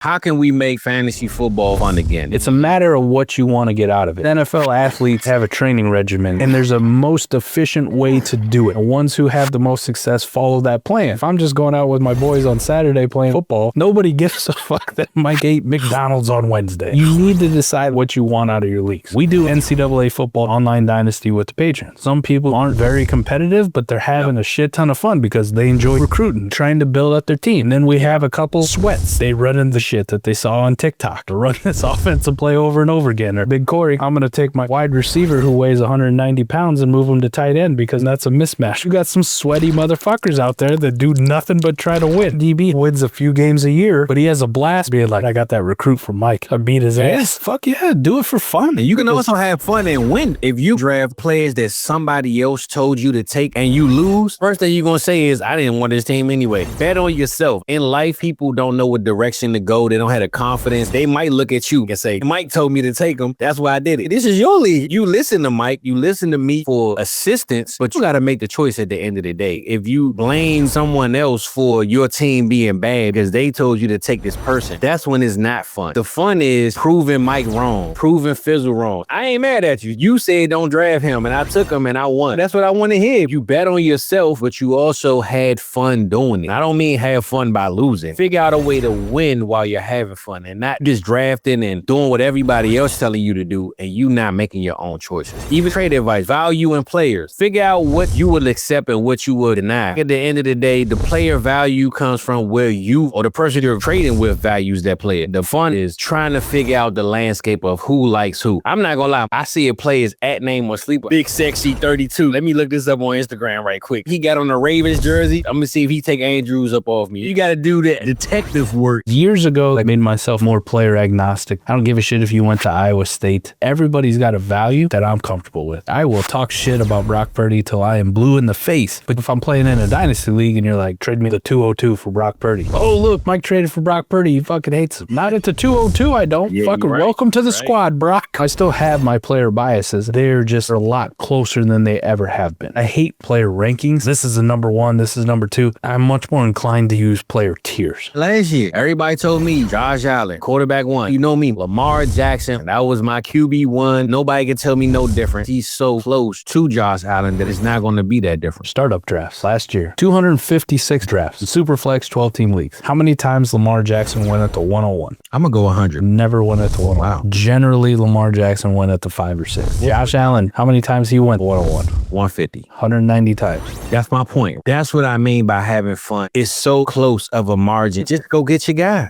How can we make fantasy football fun again? It's a matter of what you want to get out of it. NFL athletes have a training regimen, and there's a most efficient way to do it. The ones who have the most success follow that plan. If I'm just going out with my boys on Saturday playing football, nobody gives a fuck that Mike ate McDonald's on Wednesday. You need to decide what you want out of your leagues. We do NCAA football online Dynasty with the patrons. Some people aren't very competitive, but they're having a shit ton of fun because they enjoy recruiting, trying to build up their team. Then we have a couple sweats. They run in the shit that they saw on TikTok to run this offensive play over and over again. Or Big Corey, I'm going to take my wide receiver who weighs 190 pounds and move him to tight end because that's a mismatch. You got some sweaty motherfuckers out there that do nothing but try to win. DB wins a few games a year, but he has a blast being like, I got that recruit from Mike. I beat his ass. Fuck yeah, do it for fun. And you can also have fun and win. If you draft players that somebody else told you to take and you lose, first thing you're going to say is, I didn't want this team anyway. Bet on yourself. In life, people don't know what direction to go. They don't have the confidence. They might look at you and say, Mike told me to take them. That's why I did it. This is your league. You listen to Mike. You listen to me for assistance, but you got to make the choice at the end of the day. If you blame someone else for your team being bad because they told you to take this person, that's when it's not fun. The fun is proving Mike wrong, proving Fizzle wrong. I ain't mad at you. You said don't draft him, and I took him and I won. That's what I want to hear. You bet on yourself, but you also had fun doing it. I don't mean have fun by losing. Figure out a way to win while you're having fun and not just drafting and doing what everybody else telling you to do and you not making your own choices. Even trade advice, value in players. Figure out what you will accept and what you will deny. At the end of the day, the player value comes from where you or the person you're trading with values that player. The fun is trying to figure out the landscape of who likes who. I'm not gonna lie, I see a player's at name or sleeper. Big Sexy 32. Let me look this up on Instagram right quick. He got on the Ravens jersey. I'm gonna see if he take Andrews up off me. You gotta do that detective work. Years ago, I made myself more player agnostic. I don't give a shit if you went to Iowa State. Everybody's got a value that I'm comfortable with. I will talk shit about Brock Purdy till I am blue in the face. But if I'm playing in a dynasty league and you're like, trade me the 202 for Brock Purdy. Oh, look, Mike traded for Brock Purdy. He fucking hates him. Not at the 202, I don't. Yeah, fucking right. Welcome to the squad, Brock. I still have my player biases. They're just a lot closer than they ever have been. I hate player rankings. This is a number one. This is number two. I'm much more inclined to use player tiers. Last year, everybody told me Josh Allen, quarterback one. You know me, Lamar Jackson. That was my QB one. Nobody can tell me no difference. He's so close to Josh Allen that it's not going to be that different. Startup drafts last year, 256 drafts, Superflex 12-team leagues. How many times Lamar Jackson went at the 101? I'm going to go 100. Never went at the 101. Wow. Generally, Lamar Jackson went at the 5 or 6. Josh Allen, how many times he went 101? 150. 190 times. That's my point. That's what I mean by having fun. It's so close of a margin. Just go get your guy.